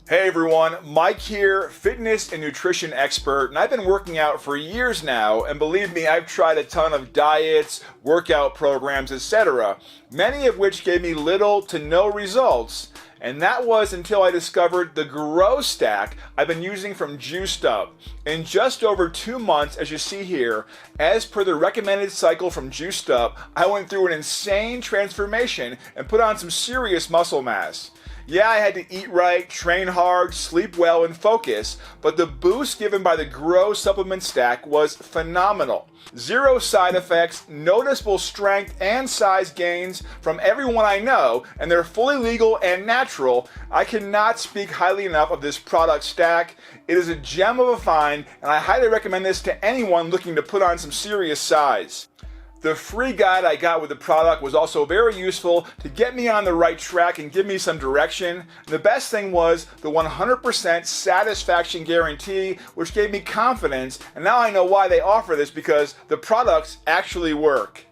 Hey everyone, Mike here, fitness and nutrition expert, and I've been working out for years now, and believe me, I've tried a ton of diets, workout programs, etc., many of which gave me little to no results, and that was until I discovered the Grow Stack I've been using from Juiced Up. In just over 2 months, as you see here, as per the recommended cycle from Juiced Up, I went through an insane transformation and put on some serious muscle mass. Yeah, I had to eat right, train hard, sleep well, and focus, but the boost given by the Grow supplement stack was phenomenal. Zero side effects, noticeable strength and size gains from everyone I know, and they're fully legal and natural. I cannot speak highly enough of this product stack. It is a gem of a find, and I highly recommend this to anyone looking to put on some serious size. The free guide I got with the product was also very useful to get me on the right track and give me some direction. And the best thing was the 100% satisfaction guarantee, which gave me confidence, and now I know why they offer this, because the products actually work.